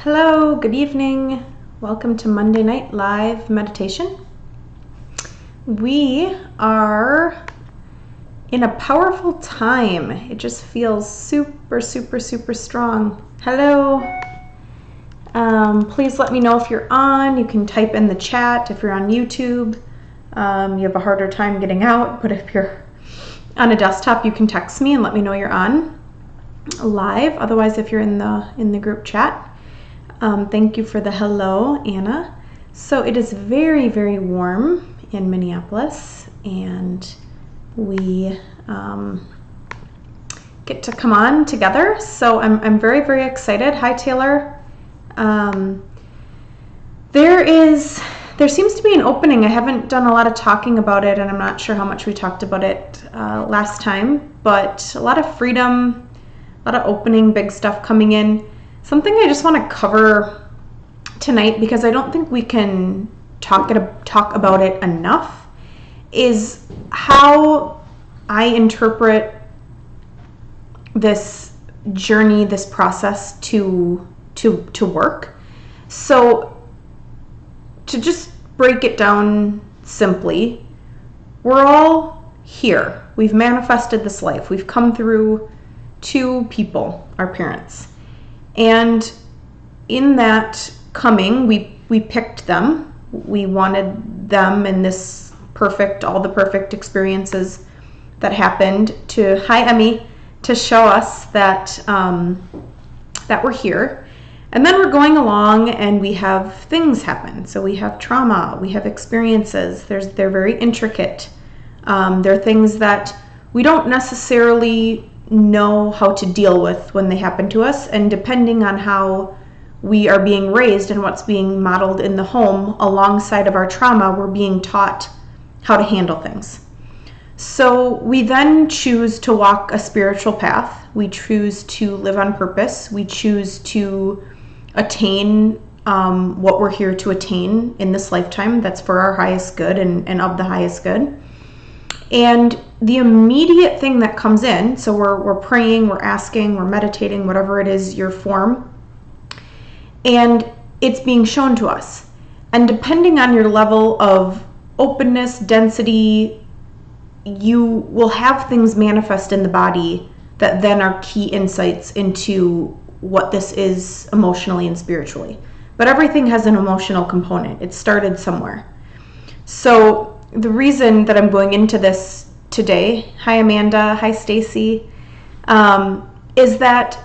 Hello, good evening. Welcome to Monday Night Live Meditation. We are in a powerful time. It just feels super strong. Hello. Please let me know if you're on. You can type in the chat if you're on YouTube. You have a harder time getting out, but if you're on a desktop, you can text me and let me know you're on live. Otherwise, if you're in the group chat. Thank you for the hello, Anna. So it is very warm in Minneapolis, and we get to come on together. So I'm very excited. Hi, Taylor. There seems to be an opening. I haven't done a lot of talking about it, and I'm not sure how much we talked about it last time, but a lot of freedom, a lot of opening, big stuff coming in. Something I just want to cover tonight, because I don't think we can talk about it enough, is how I interpret this journey, this process to work. So to just break it down simply, we're all here. We've manifested this life. We've come through two people, our parents. And in that coming, we picked them. We wanted them in this all the perfect experiences that happened hi Emmy, to show us that that we're here. And then we're going along and we have things happen. So we have trauma, we have experiences. They're very intricate. They're things that we don't necessarily know how to deal with when they happen to us, and depending on how we are being raised and what's being modeled in the home alongside of our trauma, we're being taught how to handle things. So we then choose to walk a spiritual path. We choose to live on purpose. We choose to attain what we're here to attain in this lifetime. That's for our highest good and of the highest good. And the immediate thing that comes in, so we're praying, we're asking, we're meditating, whatever it is, your form, and it's being shown to us. And depending on your level of openness, density, you will have things manifest in the body that then are key insights into what this is emotionally and spiritually. But everything has an emotional component. It started somewhere. So the reason that I'm going into this today, hi Amanda, hi Stacy, is that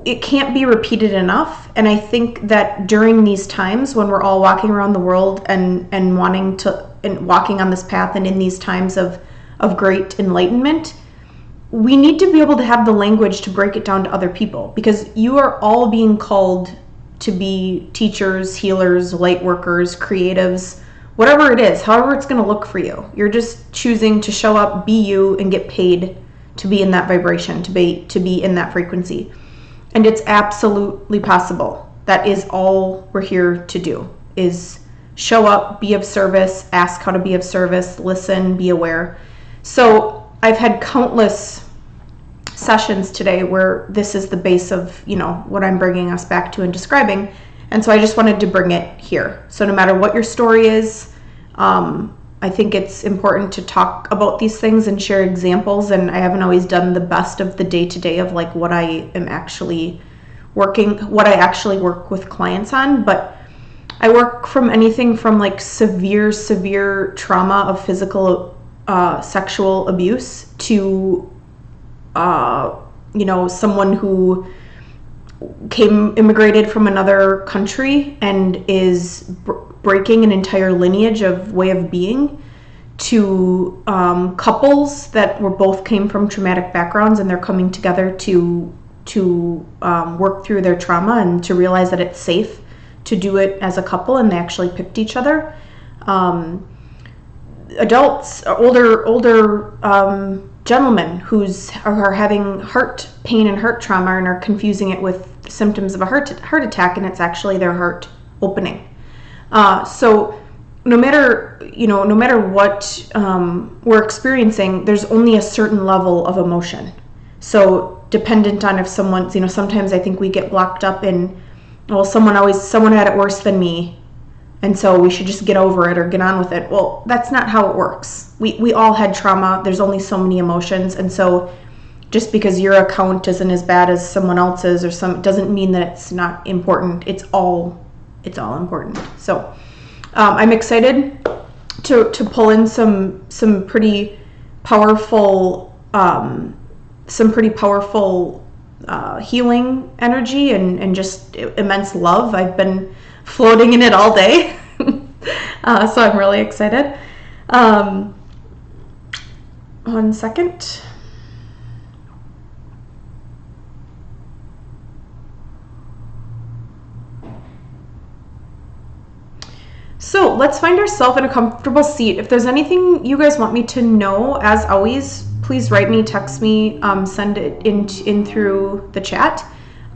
it can't be repeated enough. And I think that during these times when we're all walking around the world and walking on this path and in these times of great enlightenment, we need to be able to have the language to break it down to other people, because you are all being called to be teachers, healers, light workers, creatives, whatever it is, however it's going to look for you. You're just choosing to show up, be you, and get paid to be in that vibration, to be in that frequency. And it's absolutely possible. That is all we're here to do, is show up, be of service, ask how to be of service, listen, be aware. So I've had countless sessions today where this is the base of, what I'm bringing us back to and describing. And so I just wanted to bring it here. So no matter what your story is, I think it's important to talk about these things and share examples. And I haven't always done the best of the day-to-day of like what I actually work with clients on. But I work from anything from like severe trauma of physical, sexual abuse to, someone who immigrated from another country and is breaking an entire lineage of way of being, to couples that both came from traumatic backgrounds and they're coming together to work through their trauma and to realize that it's safe to do it as a couple, and they actually picked each other. Adults, older gentlemen are having heart pain and heart trauma and are confusing it with symptoms of a heart attack, and it's actually their heart opening. So no matter what we're experiencing, there's only a certain level of emotion. So dependent on if someone's, sometimes I think we get blocked up in well, someone had it worse than me, and so we should just get over it or get on with it. Well, that's not how it works. We all had trauma. There's only so many emotions, and so just because your account isn't as bad as someone else's doesn't mean that it's not important. It's all important. So I'm excited to pull in some pretty powerful healing energy and just immense love. I've been floating in it all day. So I'm really excited. 1 second. So let's find ourselves in a comfortable seat. If there's anything you guys want me to know, as always, please write me, text me, send it in through the chat,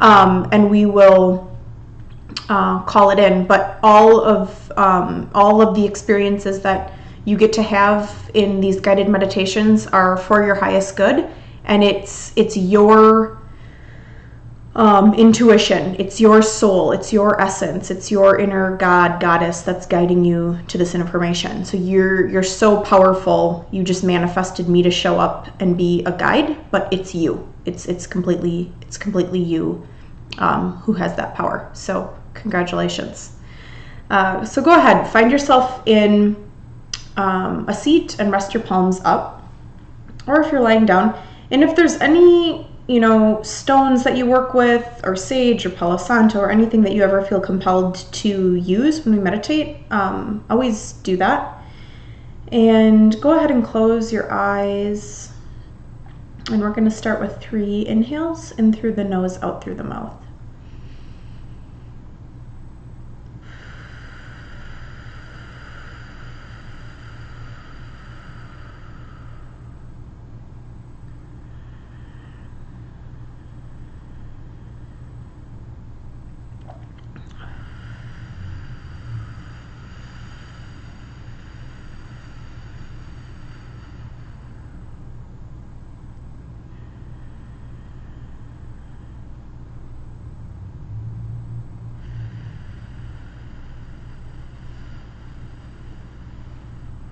and we will call it in. But all of the experiences that you get to have in these guided meditations are for your highest good, and it's your intuition, it's your soul, it's your essence, it's your inner God, goddess that's guiding you to this information. So you're so powerful. You just manifested me to show up and be a guide, but it's you. It's completely you who has that power. So congratulations. So go ahead, find yourself in a seat and rest your palms up, or if you're lying down. And if there's any stones that you work with, or sage or Palo Santo, or anything that you ever feel compelled to use when we meditate, always do that. And go ahead and close your eyes. And we're going to start with 3 inhales, in through the nose, out through the mouth.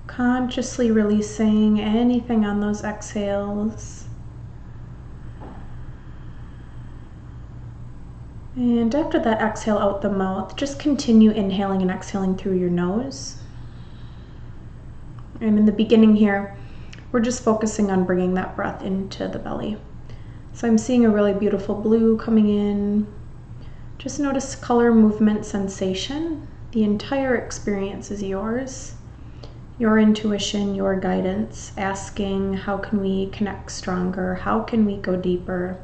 Consciously releasing anything on those exhales. And after that exhale out the mouth, just continue inhaling and exhaling through your nose. And in the beginning here, we're just focusing on bringing that breath into the belly. So I'm seeing a really beautiful blue coming in. Just notice color, movement, sensation. The entire experience is yours. Your intuition, your guidance, asking how can we connect stronger, how can we go deeper.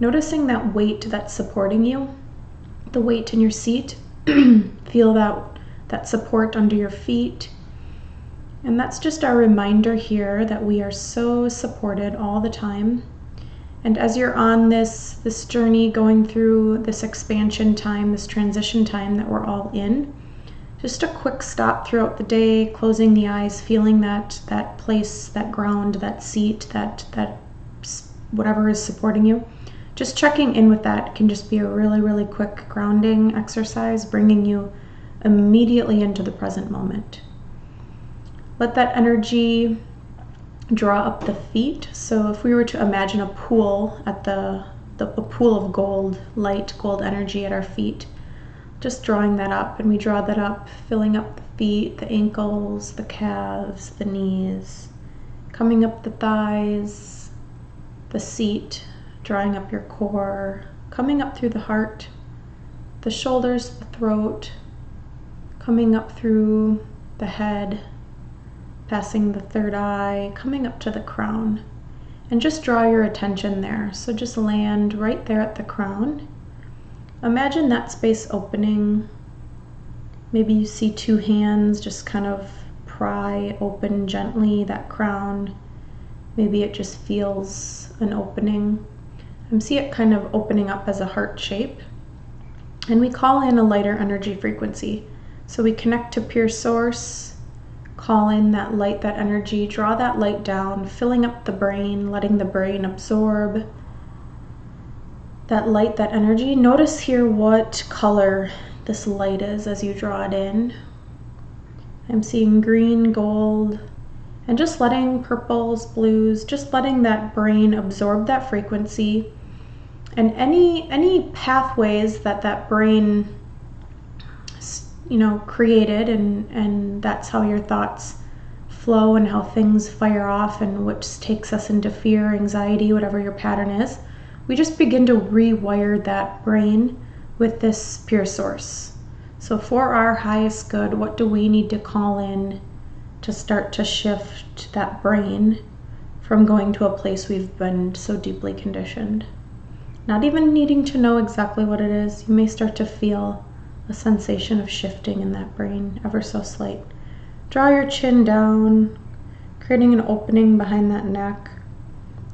Noticing that weight that's supporting you, the weight in your seat. Feel that support under your feet. And that's just our reminder here that we are so supported all the time. And as you're on this journey, going through this expansion time, this transition time that we're all in, just a quick stop throughout the day, closing the eyes, feeling that place, that ground, that seat, that whatever is supporting you. Just checking in with that can just be a really, really quick grounding exercise, bringing you immediately into the present moment. Let that energy draw up the feet. So if we were to imagine a pool at the pool of gold, light gold energy at our feet, just drawing that up, and we draw that up, filling up the feet, the ankles, the calves, the knees, coming up the thighs, the seat, drawing up your core, coming up through the heart, the shoulders, the throat, coming up through the head, passing the third eye, coming up to the crown. And just draw your attention there. So just land right there at the crown. Imagine that space opening. Maybe you see 2 hands just kind of pry open gently that crown. Maybe it just feels an opening. I see it kind of opening up as a heart shape. And we call in a lighter energy frequency. So we connect to pure source, call in that light, that energy, draw that light down, filling up the brain, letting the brain absorb that light, that energy. Notice here what color this light is as you draw it in. I'm seeing green, gold, and just letting purples, blues, just letting that brain absorb that frequency, and any pathways that brain, you know, created, and that's how your thoughts flow and how things fire off, and which takes us into fear, anxiety, whatever your pattern is. We just begin to rewire that brain with this pure source. So for our highest good, what do we need to call in to start to shift that brain from going to a place we've been so deeply conditioned? Not even needing to know exactly what it is, you may start to feel a sensation of shifting in that brain, ever so slight. Draw your chin down, creating an opening behind that neck,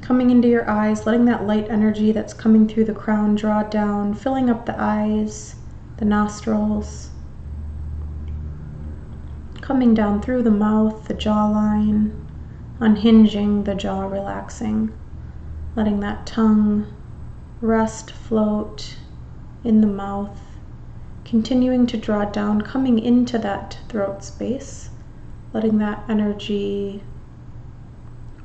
coming into your eyes, letting that light energy that's coming through the crown draw down, filling up the eyes, the nostrils, coming down through the mouth, the jawline, unhinging the jaw, relaxing, letting that tongue rest, float in the mouth, continuing to draw down, coming into that throat space, letting that energy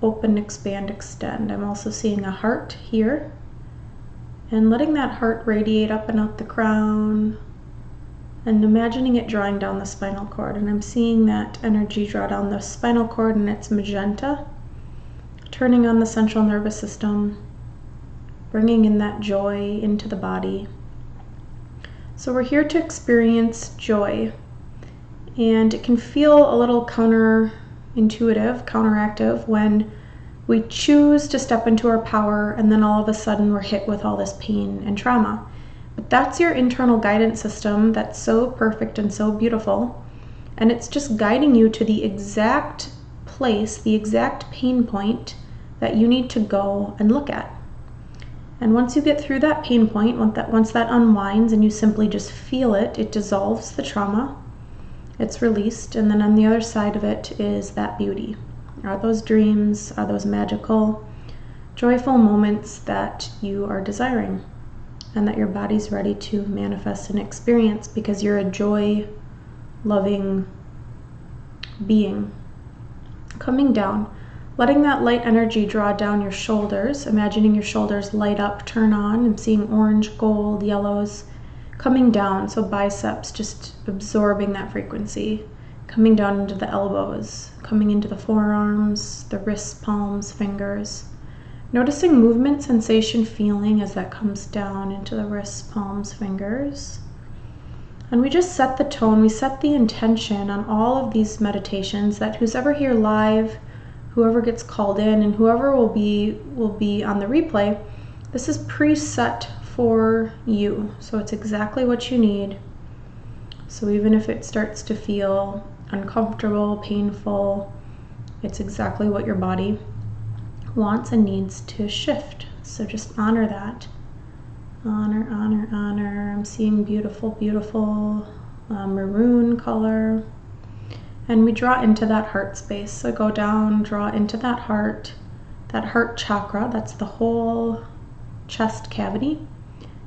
open, expand, extend. I'm also seeing a heart here, and letting that heart radiate up and out the crown, and imagining it drawing down the spinal cord. And I'm seeing that energy draw down the spinal cord, and it's magenta, turning on the central nervous system, bringing in that joy into the body. So we're here to experience joy, and it can feel a little counterintuitive, counteractive when we choose to step into our power, and then all of a sudden we're hit with all this pain and trauma. But that's your internal guidance system that's so perfect and so beautiful, and it's just guiding you to the exact place, the exact pain point that you need to go and look at. And once you get through that pain point, once that unwinds and you simply just feel it, it dissolves the trauma, it's released, and then on the other side of it is that beauty. Are those dreams, are those magical, joyful moments that you are desiring and that your body's ready to manifest and experience, because you're a joy-loving being. Coming down, letting that light energy draw down your shoulders, imagining your shoulders light up, turn on. I'm seeing orange, gold, yellows, coming down, so biceps just absorbing that frequency, coming down into the elbows, coming into the forearms, the wrists, palms, fingers. Noticing movement, sensation, feeling as that comes down into the wrists, palms, fingers. And we just set the tone, we set the intention on all of these meditations that who's ever here live, whoever gets called in, and whoever will be on the replay, this is preset for you. So it's exactly what you need. So even if it starts to feel uncomfortable, painful, it's exactly what your body wants and needs to shift. So just honor that. Honor, honor, honor. I'm seeing beautiful, beautiful maroon color. And we draw into that heart space. So go down, draw into that heart chakra. That's the whole chest cavity.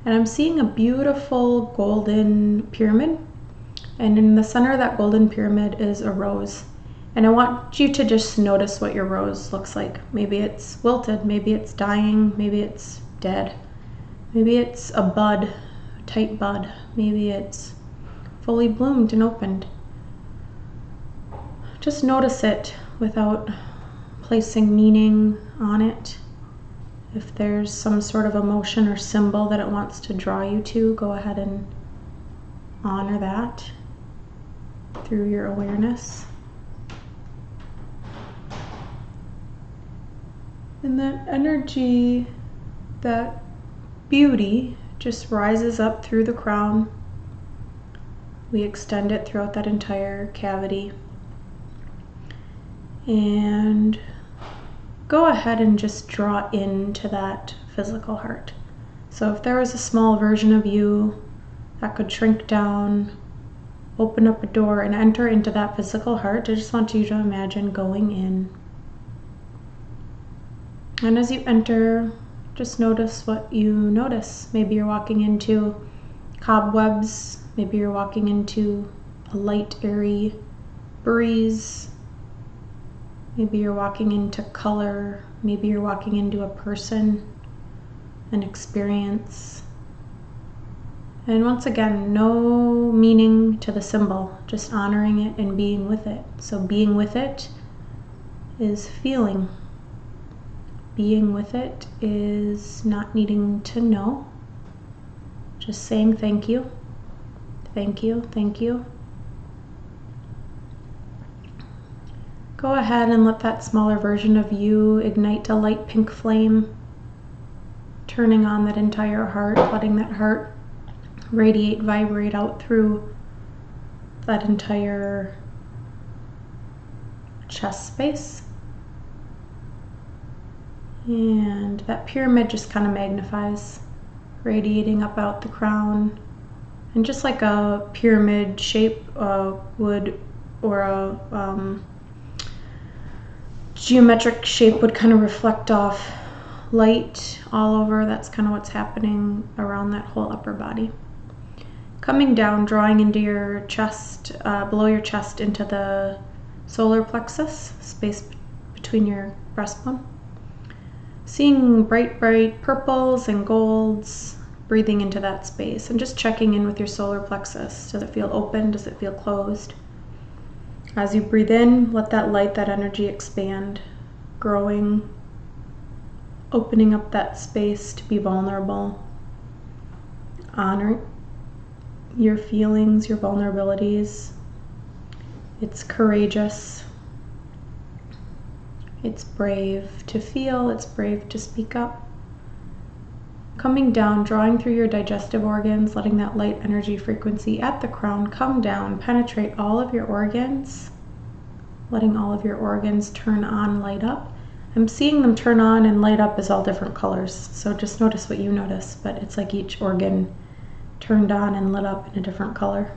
And I'm seeing a beautiful golden pyramid. And in the center of that golden pyramid is a rose. And I want you to just notice what your rose looks like. Maybe it's wilted, maybe it's dying, maybe it's dead. Maybe it's a bud, a tight bud. Maybe it's fully bloomed and opened. Just notice it without placing meaning on it. If there's some sort of emotion or symbol that it wants to draw you to, go ahead and honor that through your awareness. And that energy, that beauty just rises up through the crown. We extend it throughout that entire cavity. And go ahead and just draw into that physical heart. So if there was a small version of you that could shrink down, open up a door and enter into that physical heart, I just want you to imagine going in. And as you enter, just notice what you notice. Maybe you're walking into cobwebs, maybe you're walking into a light, airy breeze, maybe you're walking into color, maybe you're walking into a person, an experience. And once again, no meaning to the symbol, just honoring it and being with it. So being with it is feeling. Being with it is not needing to know, just saying thank you, thank you, thank you. Go ahead and let that smaller version of you ignite a light pink flame, turning on that entire heart, letting that heart radiate, vibrate out through that entire chest space. And that pyramid just kind of magnifies, radiating up out the crown. And just like a pyramid shape would, or a geometric shape would kind of reflect off light all over, that's kind of what's happening around that whole upper body. Coming down, drawing into your chest, below your chest into the solar plexus, space between your breastbone. Seeing bright, bright purples and golds, breathing into that space and just checking in with your solar plexus. Does it feel open? Does it feel closed? As you breathe in, let that light, that energy expand, growing, opening up that space to be vulnerable. Honor your feelings, your vulnerabilities. It's courageous. It's brave to feel, it's brave to speak up. Coming down, drawing through your digestive organs, letting that light energy frequency at the crown come down, penetrate all of your organs, letting all of your organs turn on, light up. I'm seeing them turn on and light up as all different colors, so just notice what you notice, but it's like each organ turned on and lit up in a different color.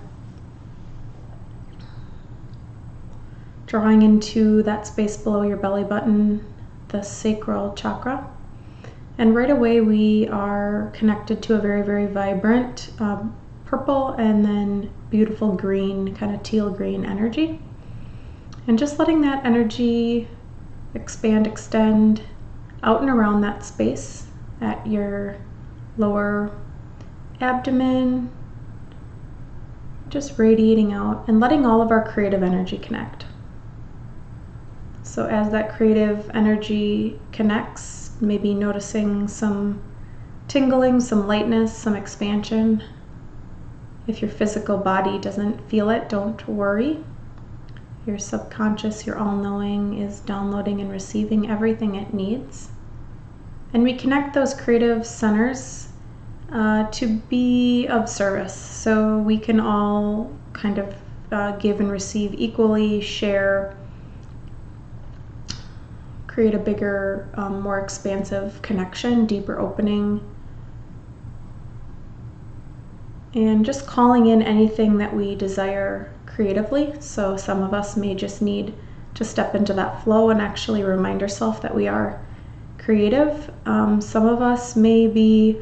Drawing into that space below your belly button, the sacral chakra. And right away we are connected to a very, very vibrant purple and then beautiful green, kind of teal green energy. And just letting that energy expand, extend out and around that space at your lower abdomen, just radiating out and letting all of our creative energy connect. So as that creative energy connects, maybe noticing some tingling, some lightness, some expansion. If your physical body doesn't feel it, don't worry. Your subconscious, your all-knowing, is downloading and receiving everything it needs. And we connect those creative centers to be of service. So we can all kind of give and receive equally, share, create a bigger, more expansive connection, deeper opening. And just calling in anything that we desire creatively. So some of us may just need to step into that flow and actually remind ourselves that we are creative. Some of us may be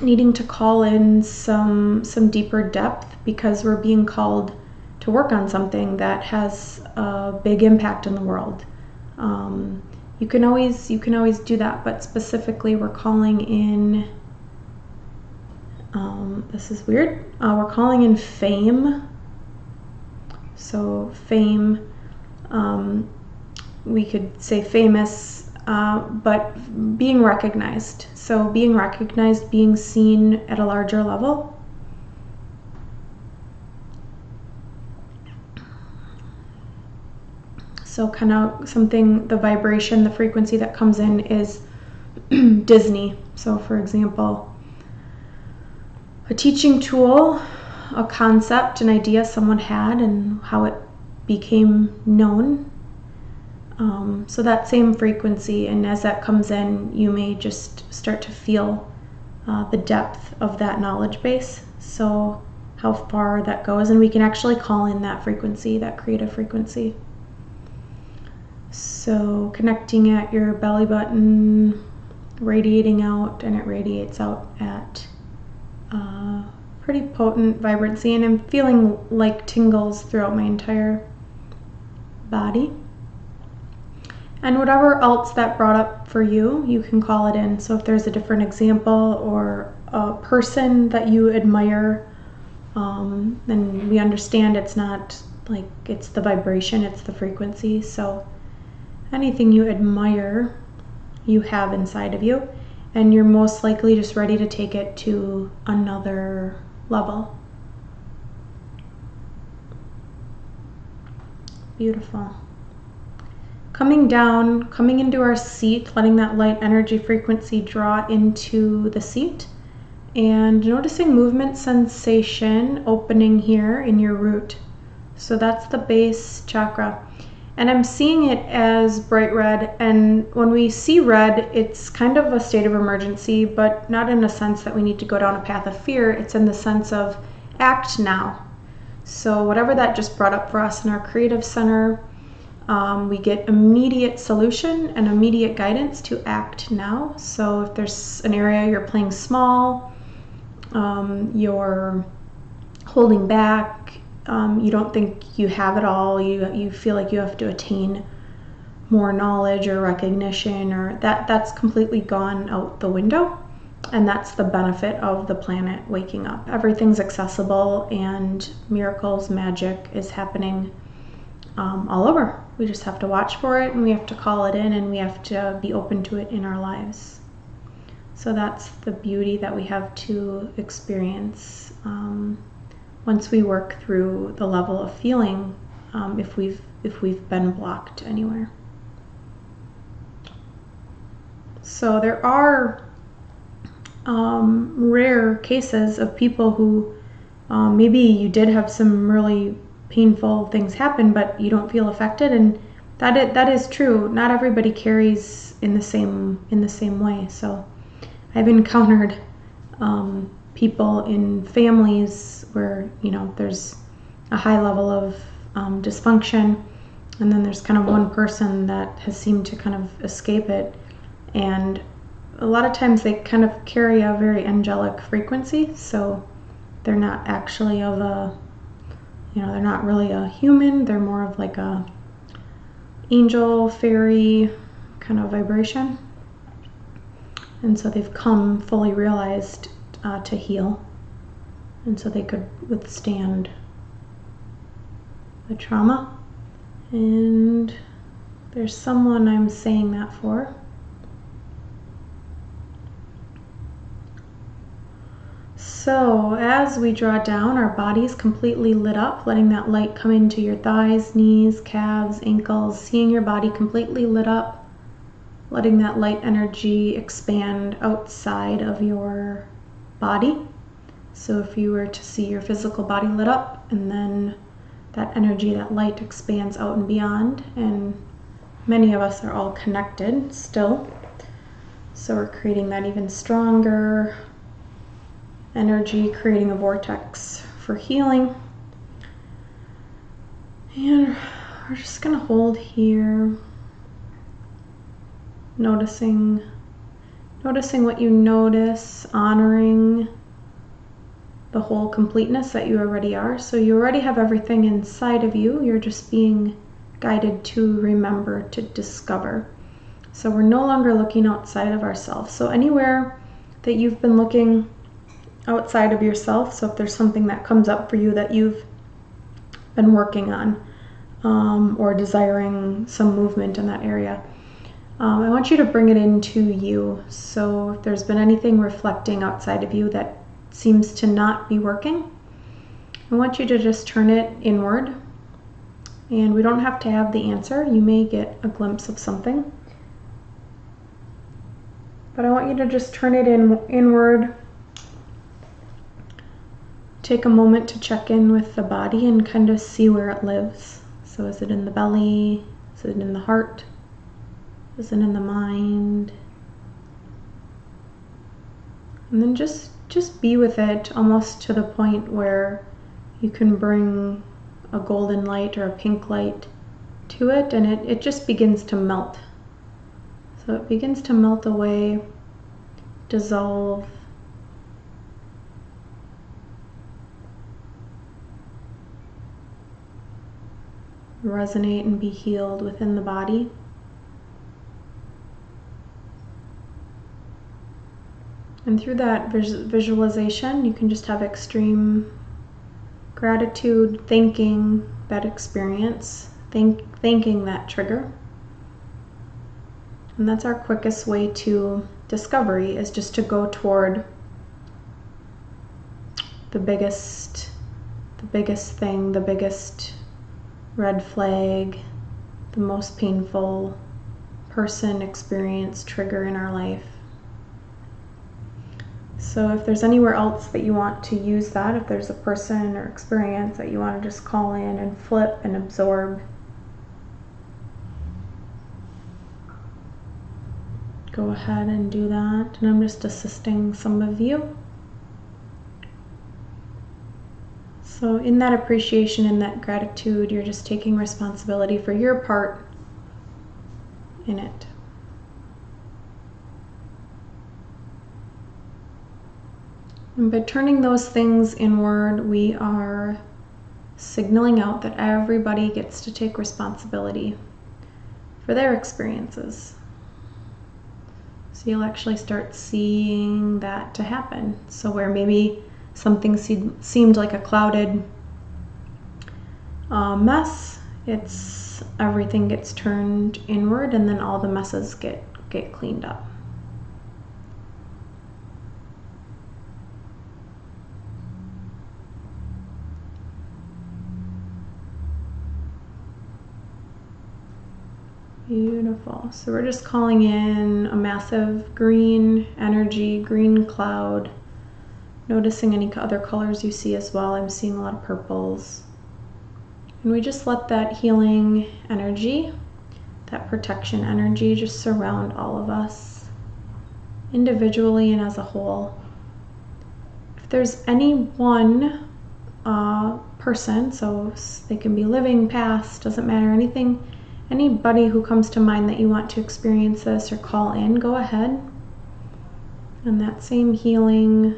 needing to call in some deeper depth because we're being called to work on something that has a big impact in the world. You can always do that, but specifically we're calling in, this is weird, we're calling in fame. So fame, we could say famous, but being recognized. So being recognized, being seen at a larger level. So kind of something, the vibration, the frequency that comes in is Disney. So for example, a teaching tool, a concept, an idea someone had and how it became known. So that same frequency, and as that comes in, you may just start to feel the depth of that knowledge base. So how far that goes, and we can actually call in that frequency, that creative frequency. So connecting at your belly button, radiating out, and it radiates out at pretty potent vibrancy, and I'm feeling like tingles throughout my entire body. And whatever else that brought up for you, you can call it in. So if there's a different example or a person that you admire, then we understand it's not like it's the vibration, it's the frequency. So anything you admire, you have inside of you, and you're most likely just ready to take it to another level. Beautiful. Coming down, coming into our seat, letting that light energy frequency draw into the seat, and noticing movement sensation opening here in your root. So that's the base chakra. And I'm seeing it as bright red, and when we see red, it's kind of a state of emergency, but not in a sense that we need to go down a path of fear. It's in the sense of act now. So whatever that just brought up for us in our creative center, we get immediate solution and immediate guidance to act now. So if there's an area you're playing small, you're holding back, you don't think you have it all, you feel like you have to attain more knowledge or recognition, or that's completely gone out the window. And that's the benefit of the planet waking up. Everything's accessible, and miracles, magic is happening all over. We just have to watch for it, and we have to call it in, and we have to be open to it in our lives. So that's the beauty that we have to experience once we work through the level of feeling, if we've been blocked anywhere. So there are rare cases of people who maybe you did have some really painful things happen, but you don't feel affected, and that is true. Not everybody carries in the same way. So I've encountered people in families where there's a high level of dysfunction, and then there's kind of one person that has seemed to kind of escape it, and a lot of times they kind of carry a very angelic frequency, so they're not actually of a, they're not really a human, they're more of like a angel, fairy kind of vibration. And so they've come fully realized to heal, and so they could withstand the trauma. And there's someone I'm saying that for. So as we draw down, our body's completely lit up, letting that light come into your thighs, knees, calves, ankles, seeing your body completely lit up, letting that light energy expand outside of your body. So if you were to see your physical body lit up, and then that energy, that light expands out and beyond, and many of us are all connected still. So we're creating that even stronger energy, creating a vortex for healing. And we're just gonna hold here, noticing what you notice, honoring the whole completeness that you already are. So you already have everything inside of you, you're just being guided to remember, to discover. So we're no longer looking outside of ourselves. So anywhere that you've been looking outside of yourself, so if there's something that comes up for you that you've been working on, or desiring some movement in that area, I want you to bring it into you. So if there's been anything reflecting outside of you that seems to not be working, I want you to just turn it inward. And we don't have to have the answer. You may get a glimpse of something, but I want you to just turn it inward. Take a moment to check in with the body and kind of see where it lives. So is it in the belly? Is it in the heart? Is it in the mind? And then just be with it, almost to the point where you can bring a golden light or a pink light to it, and it just begins to melt. So it begins to melt away, dissolve, resonate and be healed within the body. And through that visualization, you can just have extreme gratitude, thanking that experience, thanking that trigger. And that's our quickest way to discovery, is just to go toward the biggest thing, the biggest red flag, the most painful person, experience, trigger in our life. So if there's anywhere else that you want to use that, if there's a person or experience that you want to just call in and flip and absorb, go ahead and do that. And I'm just assisting some of you. So in that appreciation and that gratitude, you're just taking responsibility for your part in it. And by turning those things inward, we are signaling out that everybody gets to take responsibility for their experiences. So you'll actually start seeing that to happen. So where maybe something seemed like a clouded mess, everything gets turned inward, and then all the messes get cleaned up. Beautiful. So we're just calling in a massive green energy, green cloud. Noticing any other colors you see as well. I'm seeing a lot of purples. And we just let that healing energy, that protection energy, just surround all of us, individually and as a whole. If there's any one person, so they can be living, past, doesn't matter, anybody who comes to mind that you want to experience this or call in, go ahead. And that same healing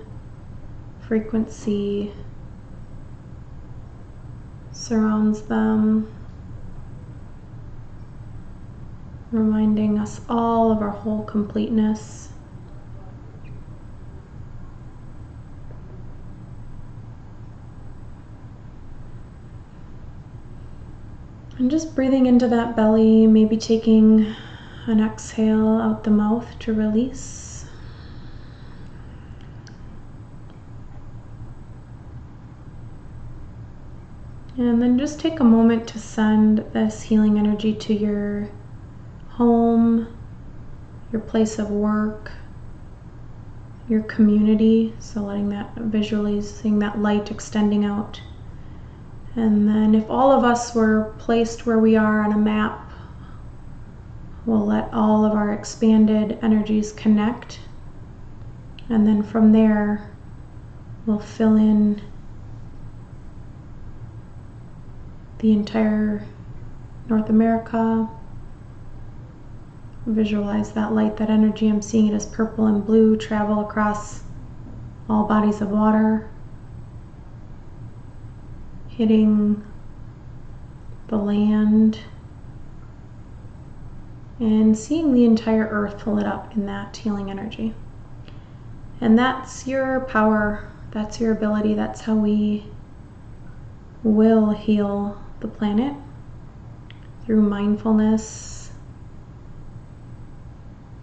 frequency surrounds them, reminding us all of our whole completeness. And just breathing into that belly, maybe taking an exhale out the mouth to release. And then just take a moment to send this healing energy to your home, your place of work, your community. So letting that, visualizing that light extending out. And then if all of us were placed where we are on a map, we'll let all of our expanded energies connect. And then from there, we'll fill in the entire North America. Visualize that light, that energy. I'm seeing it as purple and blue, travel across all bodies of water, hitting the land, and seeing the entire earth lit up in that healing energy. And that's your power, that's your ability, that's how we will heal the planet, through mindfulness,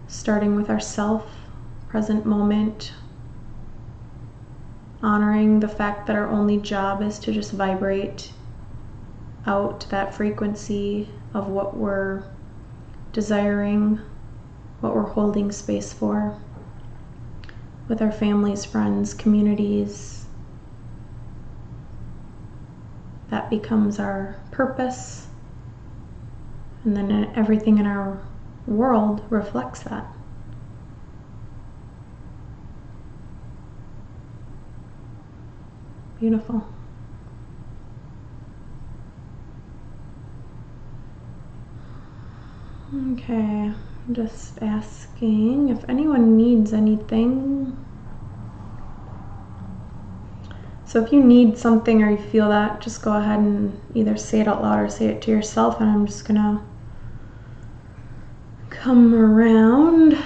starting with ourself, present moment, honoring the fact that our only job is to just vibrate out that frequency of what we're desiring, what we're holding space for with our families, friends, communities. That becomes our purpose, and then everything in our world reflects that. Beautiful. Okay, Just asking if anyone needs anything. So if you need something or you feel that, just go ahead and either say it out loud or say it to yourself, and I'm just gonna come around.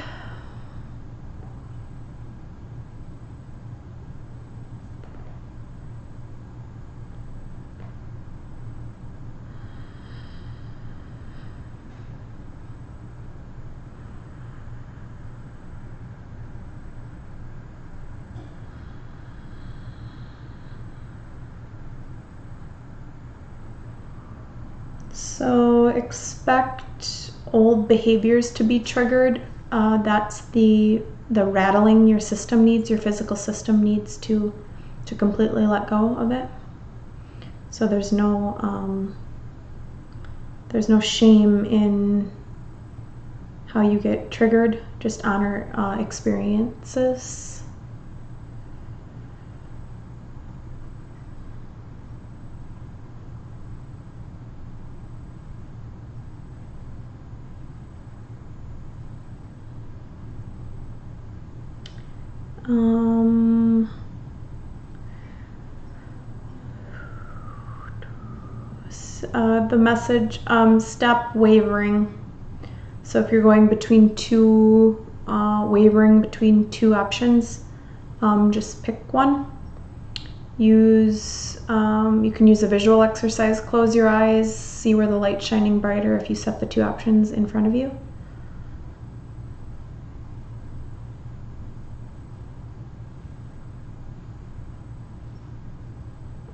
So expect old behaviors to be triggered. That's the rattling your system needs, your physical system needs to completely let go of it. So there's no shame in how you get triggered. Just honor experiences. The message, stop wavering. So if you're going between two, wavering between two options, just pick one. You can use a visual exercise. Close your eyes, see where the light's shining brighter if you set the two options in front of you.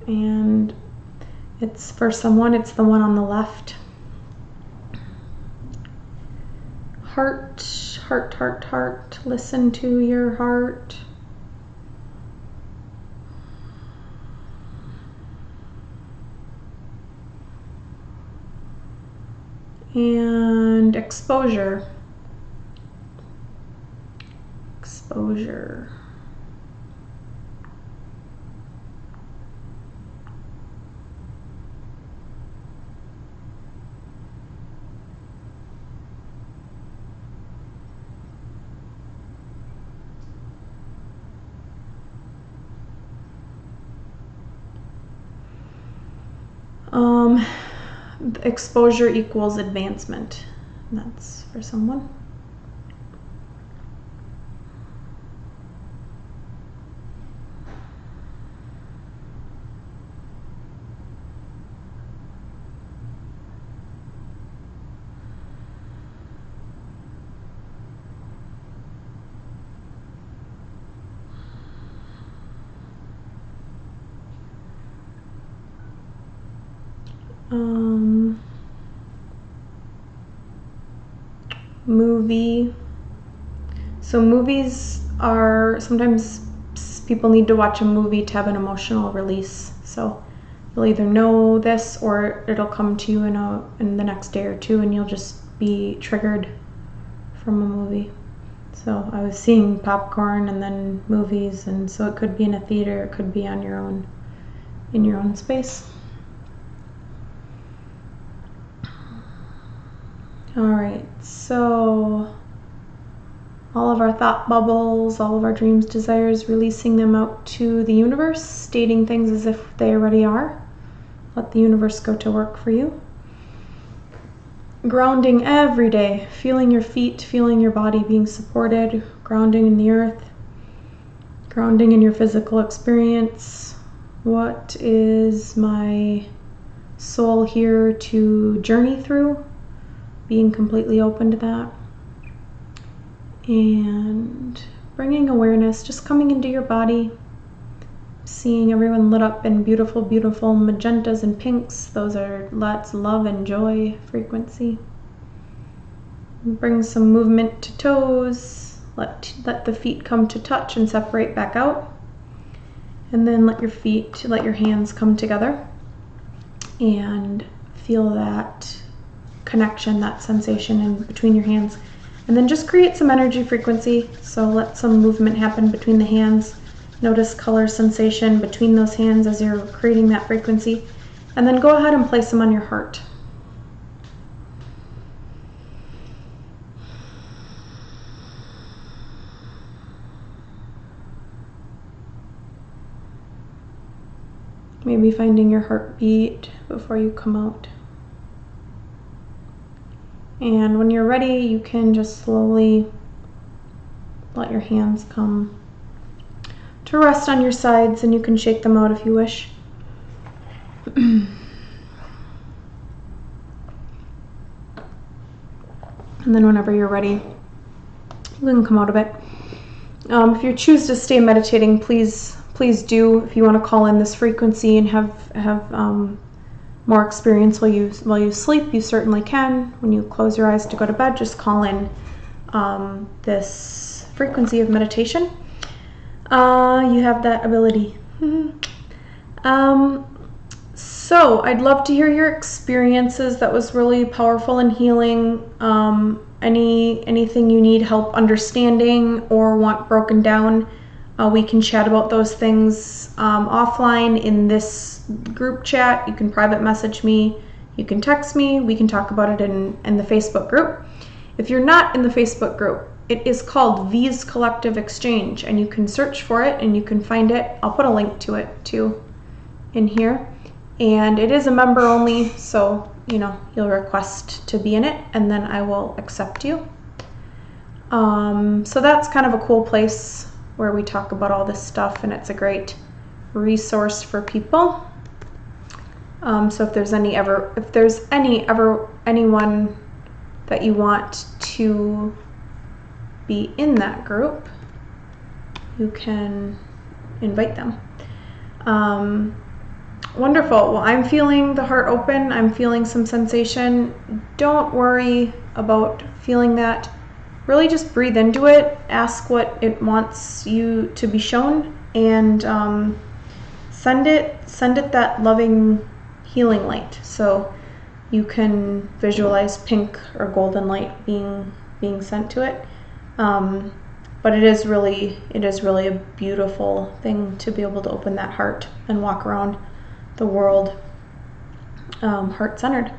And it's for someone, it's the one on the left. Heart, heart, heart, heart. Listen to your heart. And exposure. Exposure. Exposure equals advancement. That's for someone. Movie. So movies are, sometimes people need to watch a movie to have an emotional release. So you'll either know this or it'll come to you in the next day or two, and you'll just be triggered from a movie. So I was seeing popcorn and then movies, and so it could be in a theater, it could be on your own, in your own space. All right, so all of our thought bubbles, all of our dreams, desires, releasing them out to the universe, stating things as if they already are. Let the universe go to work for you. Grounding every day, feeling your feet, feeling your body being supported, grounding in the earth, grounding in your physical experience. What is my soul here to journey through? Being completely open to that. And bringing awareness, just coming into your body, seeing everyone lit up in beautiful, beautiful magentas and pinks. Those are lots of love and joy frequency. Bring some movement to toes. Let the feet come to touch and separate back out. And then let your hands come together and feel that connection, that sensation in between your hands. And then just create some energy frequency. So let some movement happen between the hands. Notice color sensation between those hands as you're creating that frequency. And then go ahead and place them on your heart. Maybe finding your heartbeat before you come out. And when you're ready, you can just slowly let your hands come to rest on your sides, and you can shake them out if you wish. And then whenever you're ready, you can come out of it. If you choose to stay meditating, please do. If you want to call in this frequency and have more experience while you sleep, you certainly can. When you close your eyes to go to bed, just call in this frequency of meditation. You have that ability. So I'd love to hear your experiences. That was really powerful and healing. Anything you need help understanding or want broken down, we can chat about those things offline in this group chat. You can private message me, you can text me, we can talk about it in the Facebook group. If you're not in the Facebook group, it is called V's Collective Exchange, and you can search for it and you can find it. I'll put a link to it too in here. And it is a member only, so you'll request to be in it, and then I will accept you. So that's kind of a cool place where we talk about all this stuff, and it's a great resource for people. So if there's anyone that you want to be in that group, you can invite them. Wonderful. Well, I'm feeling the heart open. I'm feeling some sensation. Don't worry about feeling that. Really just breathe into it. Ask what it wants you to be shown, and send it that loving healing light. So you can visualize pink or golden light being sent to it. But it is really a beautiful thing to be able to open that heart and walk around the world heart-centered.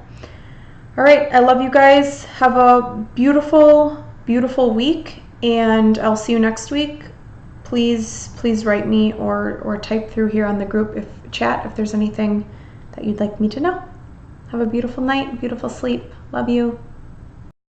All right, I love you guys. Have a beautiful, beautiful week, and I'll see you next week. Please write me or type through here on the group chat if there's anything that you'd like me to know. Have a beautiful night, beautiful sleep. Love you.